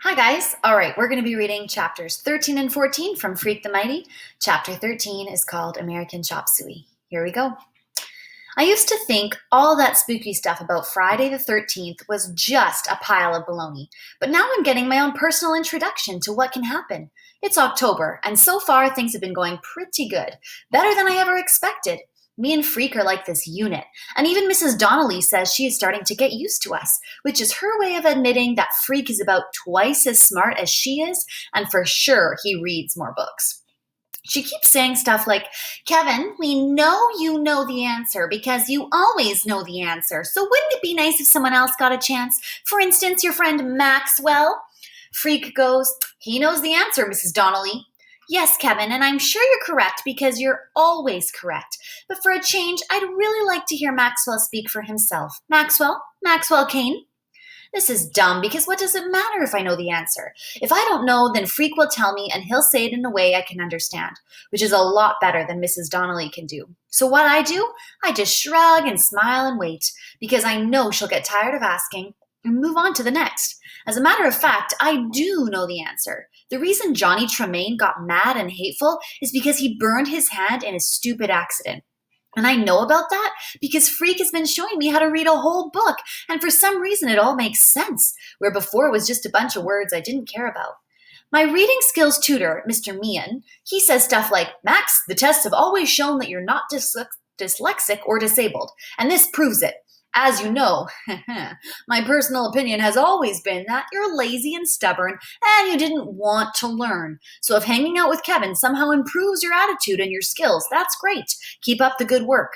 Hi guys! Alright, we're going to be reading chapters 13 and 14 from Freak the Mighty. Chapter 13 is called American Chop Suey. Here we go. I used to think all that spooky stuff about Friday the 13th was just a pile of baloney, but now I'm getting my own personal introduction to what can happen. It's October, and so far things have been going pretty good, better than I ever expected. Me and Freak are like this unit, and even Mrs. Donnelly says she is starting to get used to us, which is her way of admitting that Freak is about twice as smart as she is, and for sure he reads more books. She keeps saying stuff like, Kevin, we know you know the answer because you always know the answer, so wouldn't it be nice if someone else got a chance? For instance, your friend Maxwell? Freak goes, he knows the answer, Mrs. Donnelly. Yes, Kevin, and I'm sure you're correct because you're always correct. But for a change, I'd really like to hear Maxwell speak for himself. Maxwell Kane? This is dumb because what does it matter if I know the answer? If I don't know, then Freak will tell me and he'll say it in a way I can understand, which is a lot better than Mrs. Donnelly can do. So what I just shrug and smile and wait because I know she'll get tired of asking and move on to the next. As a matter of fact, I do know the answer. The reason Johnny Tremaine got mad and hateful is because he burned his hand in a stupid accident. And I know about that because Freak has been showing me how to read a whole book, and for some reason it all makes sense, where before it was just a bunch of words I didn't care about. My reading skills tutor, Mr. Meehan, he says stuff like, Max, the tests have always shown that you're not dyslexic or disabled, and this proves it. As you know, my personal opinion has always been that you're lazy and stubborn and you didn't want to learn. So if hanging out with Kevin somehow improves your attitude and your skills, that's great. Keep up the good work.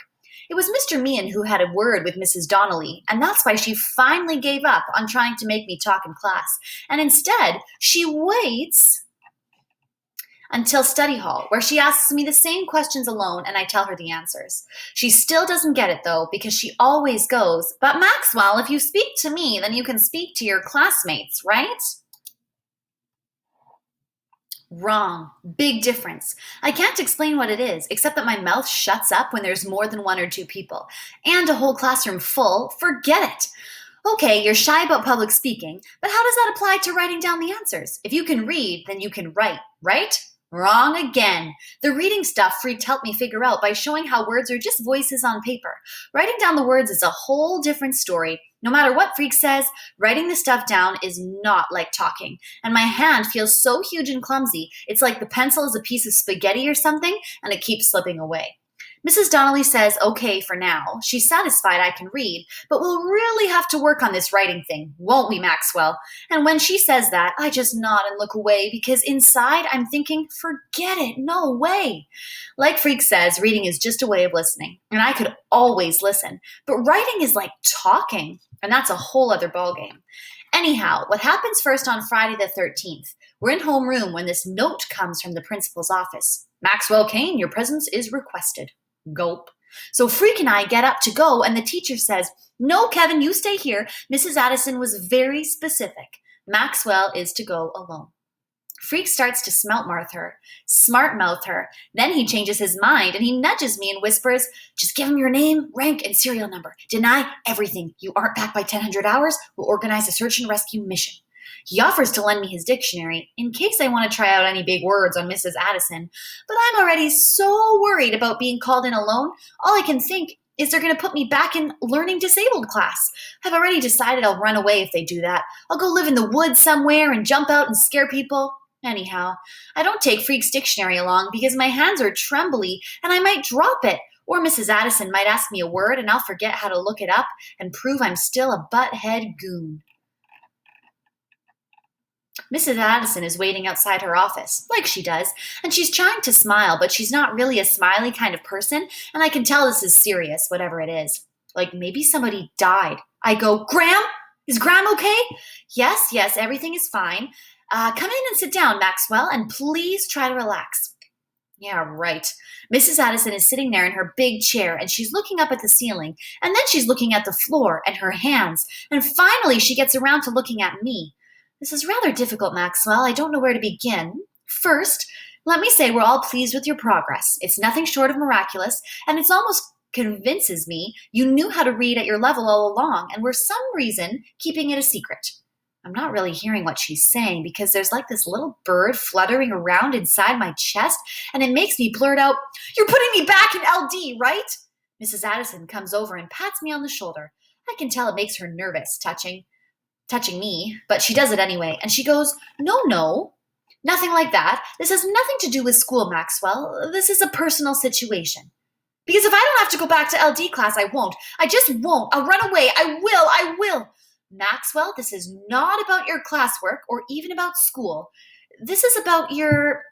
It was Mr. Meehan who had a word with Mrs. Donnelly, and that's why she finally gave up on trying to make me talk in class. And instead, she waits until study hall, where she asks me the same questions alone and I tell her the answers. She still doesn't get it though, because she always goes, but Maxwell, if you speak to me, then you can speak to your classmates, right? Wrong. Big difference. I can't explain what it is, except that my mouth shuts up when there's more than one or two people. And a whole classroom full, forget it. Okay, you're shy about public speaking, but how does that apply to writing down the answers? If you can read, then you can write, right? Wrong again. The reading stuff Freak helped me figure out by showing how words are just voices on paper. Writing down the words is a whole different story. No matter what Freak says, writing the stuff down is not like talking. And my hand feels so huge and clumsy, it's like the pencil is a piece of spaghetti or something, and it keeps slipping away. Mrs. Donnelly says okay for now. She's satisfied I can read, but we'll really have to work on this writing thing, won't we, Maxwell? And when she says that, I just nod and look away because inside I'm thinking, forget it, no way. Like Freak says, reading is just a way of listening, and I could always listen, but writing is like talking, and that's a whole other ballgame. Anyhow, what happens first on Friday the 13th? We're in homeroom when this note comes from the principal's office. Maxwell Kane, your presence is requested. Gulp. So Freak and I get up to go, and the teacher says, no, Kevin, you stay here. Mrs. Addison was very specific. Maxwell is to go alone. Freak starts to smart mouth her. Then he changes his mind, and he nudges me and whispers, just give him your name, rank, and serial number. Deny everything. You aren't back by 1000 hours. We'll organize a search and rescue mission. He offers to lend me his dictionary in case I want to try out any big words on Mrs. Addison, but I'm already so worried about being called in alone, all I can think is they're going to put me back in learning disabled class. I've already decided I'll run away if they do that. I'll go live in the woods somewhere and jump out and scare people. Anyhow, I don't take Freak's dictionary along because my hands are trembly and I might drop it, or Mrs. Addison might ask me a word and I'll forget how to look it up and prove I'm still a butthead goon. Mrs. Addison is waiting outside her office, like she does, and she's trying to smile, but she's not really a smiley kind of person, and I can tell this is serious, whatever it is. Like maybe somebody died. I go, Graham? Is Graham okay? Yes, everything is fine. Come in and sit down, Maxwell, and please try to relax. Yeah, right. Mrs. Addison is sitting there in her big chair, and she's looking up at the ceiling, and then she's looking at the floor and her hands, and finally she gets around to looking at me. This is rather difficult, Maxwell. I don't know where to begin. First, let me say we're all pleased with your progress. It's nothing short of miraculous, and it's almost convinces me you knew how to read at your level all along and were some reason keeping it a secret. I'm not really hearing what she's saying because there's like this little bird fluttering around inside my chest, and it makes me blurt out, "You're putting me back in LD, right?" Mrs. Addison comes over and pats me on the shoulder. I can tell it makes her nervous touching me, but she does it anyway, and she goes, No, nothing like that. This has nothing to do with school, Maxwell. This is a personal situation. Because if I don't have to go back to LD class, I won't. I just won't. I'll run away. I will. Maxwell, this is not about your classwork or even about school. This is about your,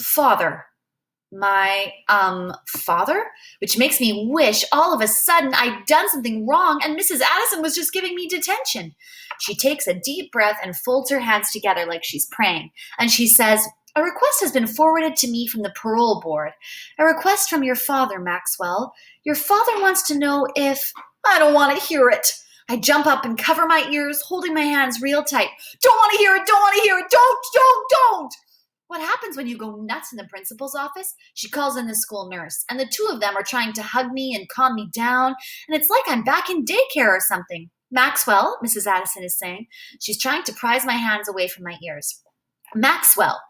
father. My, father? Which makes me wish all of a sudden I'd done something wrong and Mrs. Addison was just giving me detention. She takes a deep breath and folds her hands together like she's praying. And she says, "A request has been forwarded to me from the parole board. A request from your father, Maxwell. Your father wants to know if—" I don't want to hear it. I jump up and cover my ears, holding my hands real tight. Don't want to hear it. Don't want to hear it. Don't. What happens when you go nuts in the principal's office? She calls in the school nurse, and the two of them are trying to hug me and calm me down, and it's like I'm back in daycare or something. "Maxwell," Mrs. Addison is saying. She's trying to prise my hands away from my ears. "Maxwell,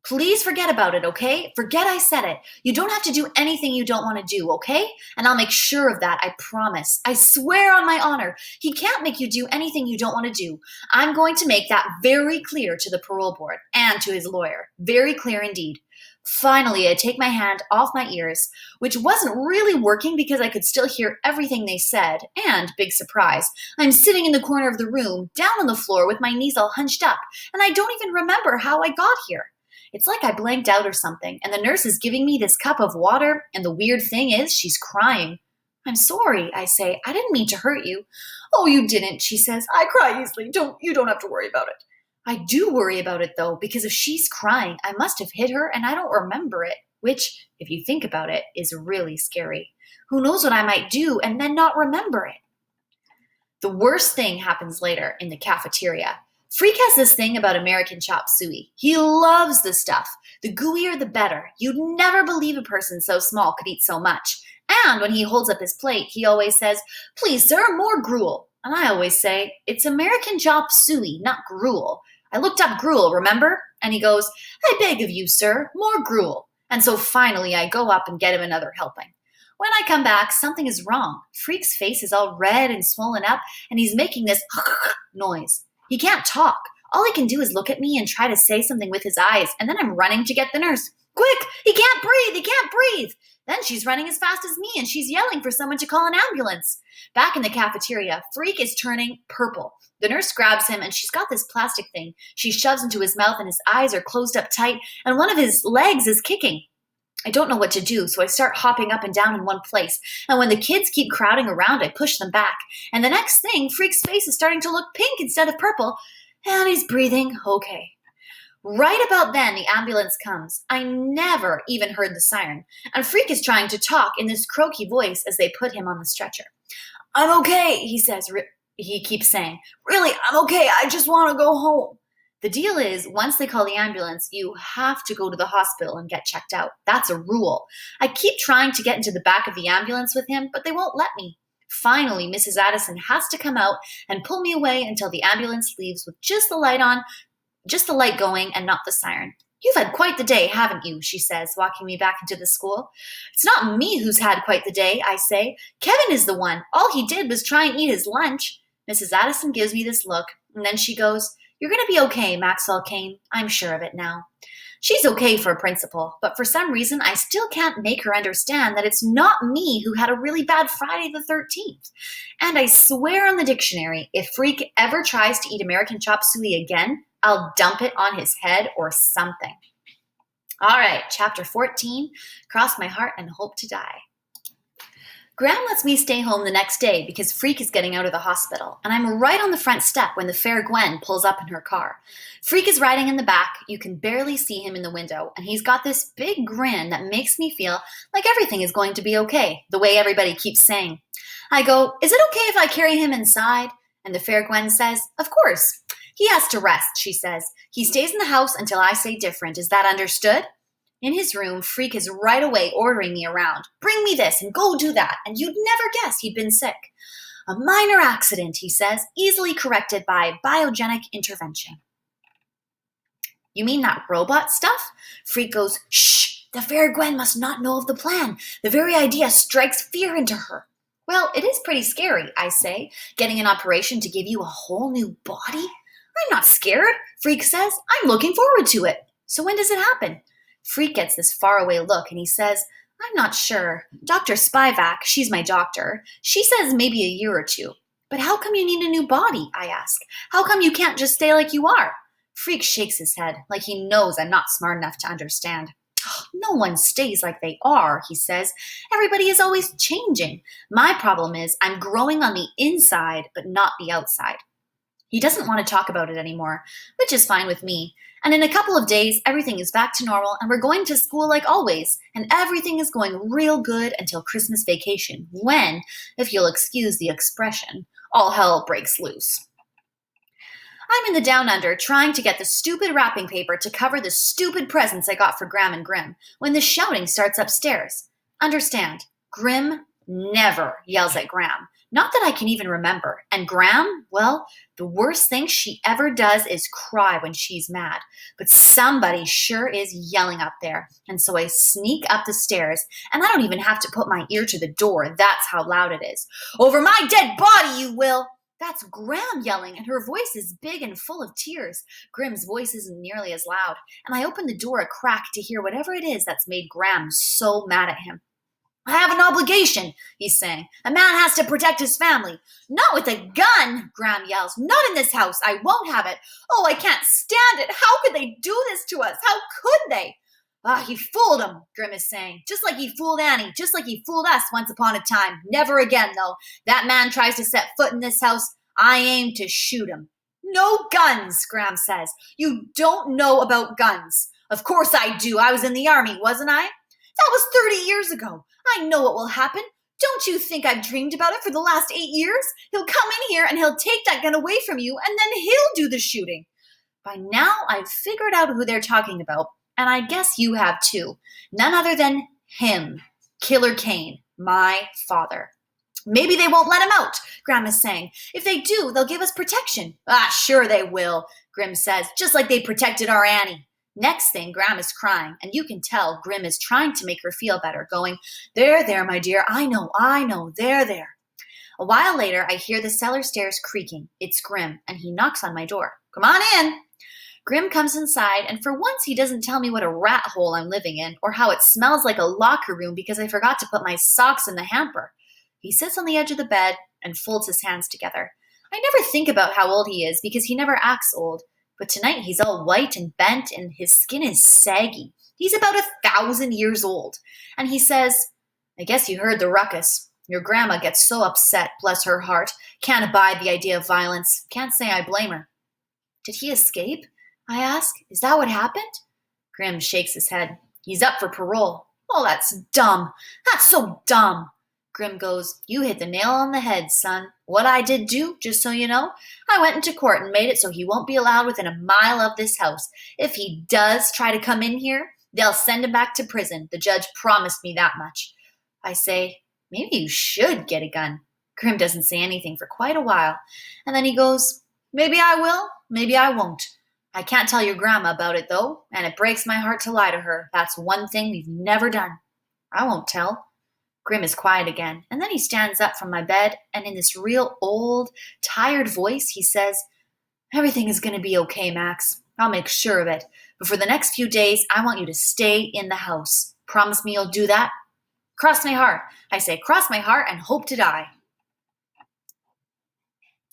please forget about it, okay? Forget I said it. You don't have to do anything you don't want to do, okay? And I'll make sure of that, I promise. I swear on my honor. He can't make you do anything you don't want to do. I'm going to make that very clear to the parole board and to his lawyer. Very clear indeed." Finally, I take my hand off my ears, which wasn't really working because I could still hear everything they said, and, big surprise, I'm sitting in the corner of the room, down on the floor with my knees all hunched up, and I don't even remember how I got here. It's like I blanked out or something, and the nurse is giving me this cup of water, and the weird thing is she's crying. "I'm sorry," I say. "I didn't mean to hurt you." "Oh, you didn't," she says. "I cry easily. You don't have to worry about it." I do worry about it, though, because if she's crying, I must have hit her, and I don't remember it, which, if you think about it, is really scary. Who knows what I might do and then not remember it? The worst thing happens later in the cafeteria. Freak has this thing about American chop suey. He loves the stuff. The gooier, the better. You'd never believe a person so small could eat so much. And when he holds up his plate, he always says, "Please, sir, more gruel." And I always say, "It's American chop suey, not gruel. I looked up gruel, remember?" And he goes, "I beg of you, sir, more gruel." And so finally I go up and get him another helping. When I come back, something is wrong. Freak's face is all red and swollen up, and he's making this noise. He can't talk. All he can do is look at me and try to say something with his eyes, and then I'm running to get the nurse. "Quick! He can't breathe! He can't breathe!" Then she's running as fast as me, and she's yelling for someone to call an ambulance. Back in the cafeteria, Freak is turning purple. The nurse grabs him, and she's got this plastic thing she shoves into his mouth, and his eyes are closed up tight, and one of his legs is kicking. I don't know what to do, so I start hopping up and down in one place. And when the kids keep crowding around, I push them back. And the next thing, Freak's face is starting to look pink instead of purple, and he's breathing okay. Right about then, the ambulance comes. I never even heard the siren, and Freak is trying to talk in this croaky voice as they put him on the stretcher. "I'm okay," he says. He keeps saying, "Really, I'm okay. I just want to go home." The deal is, once they call the ambulance, you have to go to the hospital and get checked out. That's a rule. I keep trying to get into the back of the ambulance with him, but they won't let me. Finally, Mrs. Addison has to come out and pull me away until the ambulance leaves with just the light going and not the siren. "You've had quite the day, haven't you?" she says, walking me back into the school. "It's not me who's had quite the day," I say. "Kevin is the one. All he did was try and eat his lunch." Mrs. Addison gives me this look, and then she goes, "You're going to be okay, Maxwell Kane. I'm sure of it now." She's okay for a principal, but for some reason I still can't make her understand that it's not me who had a really bad Friday the 13th. And I swear on the dictionary, if Freak ever tries to eat American chop suey again, I'll dump it on his head or something. All right, chapter 14, Cross My Heart and Hope to Die. Graham lets me stay home the next day because Freak is getting out of the hospital, and I'm right on the front step when the fair Gwen pulls up in her car. Freak is riding in the back. You can barely see him in the window, and he's got this big grin that makes me feel like everything is going to be okay, the way everybody keeps saying. I go, "Is it okay if I carry him inside?" And the fair Gwen says, "Of course. He has to rest," she says. "He stays in the house until I say different. Is that understood?" In his room, Freak is right away ordering me around. "Bring me this and go do that," and you'd never guess he'd been sick. A minor accident, he says, easily corrected by biogenic intervention. You mean that robot stuff? Freak goes, shh, the fair Gwen must not know of the plan. The very idea strikes fear into her. Well, it is pretty scary, I say, getting an operation to give you a whole new body. I'm not scared, Freak says. I'm looking forward to it. So when does it happen? Freak gets this faraway look and he says, I'm not sure. Dr. Spivak, she's my doctor, she says maybe a year or two. But how come you need a new body, I ask? How come you can't just stay like you are? Freak shakes his head, like he knows I'm not smart enough to understand. No one stays like they are, he says. Everybody is always changing. My problem is I'm growing on the inside, but not the outside. He doesn't want to talk about it anymore, which is fine with me. And in a couple of days, everything is back to normal and we're going to school like always. And everything is going real good until Christmas vacation, when, if you'll excuse the expression, all hell breaks loose. I'm in the down under trying to get the stupid wrapping paper to cover the stupid presents I got for Graham and Grim when the shouting starts upstairs. Understand, Grim never yells at Graham. Not that I can even remember. And Graham, well, the worst thing she ever does is cry when she's mad. But somebody sure is yelling up there. And so I sneak up the stairs, and I don't even have to put my ear to the door. That's how loud it is. Over my dead body, you will! That's Graham yelling, and her voice is big and full of tears. Grim's voice isn't nearly as loud, and I open the door a crack to hear whatever it is that's made Graham so mad at him. I have an obligation, he's saying. A man has to protect his family. Not with a gun, Graham yells. Not in this house. I won't have it. Oh, I can't stand it. How could they do this to us? How could they? He fooled him, Grim is saying. Just like he fooled Annie. Just like he fooled us once upon a time. Never again, though. That man tries to set foot in this house. I aim to shoot him. No guns, Graham says. You don't know about guns. Of course I do. I was in the army, wasn't I? That was 30 years ago. I know what will happen. Don't you think I've dreamed about it for the last 8 years? He'll come in here and he'll take that gun away from you, and then he'll do the shooting. By now, I've figured out who they're talking about, and I guess you have too. None other than him, Killer Kane, my father. Maybe they won't let him out, Graham is saying. If they do, they'll give us protection. Sure they will, Grim says, just like they protected our Annie. Next thing, Graham is crying, and you can tell Grim is trying to make her feel better, going, There, my dear, I know, there. A while later, I hear the cellar stairs creaking. It's Grim, and he knocks on my door. Come on in. Grim comes inside, and for once he doesn't tell me what a rat hole I'm living in, or how it smells like a locker room because I forgot to put my socks in the hamper. He sits on the edge of the bed and folds his hands together. I never think about how old he is because he never acts old. But tonight he's all white and bent and his skin is saggy. He's about 1,000 years old. And he says, I guess you heard the ruckus. Your grandma gets so upset, bless her heart. Can't abide the idea of violence. Can't say I blame her. Did he escape? I ask. Is that what happened? Grim shakes his head. He's up for parole. Oh, that's dumb. That's so dumb. Grim goes, You hit the nail on the head, son. What I did do, just so you know, I went into court and made it so he won't be allowed within a mile of this house. If he does try to come in here, they'll send him back to prison. The judge promised me that much. I say, Maybe you should get a gun. Grim doesn't say anything for quite a while. And then he goes, Maybe I will, maybe I won't. I can't tell your grandma about it, though, and it breaks my heart to lie to her. That's one thing we've never done. I won't tell. Grim is quiet again, and then he stands up from my bed, and in this real old, tired voice, he says, Everything is going to be okay, Max. I'll make sure of it. But for the next few days, I want you to stay in the house. Promise me you'll do that? Cross my heart. I say, cross my heart and hope to die.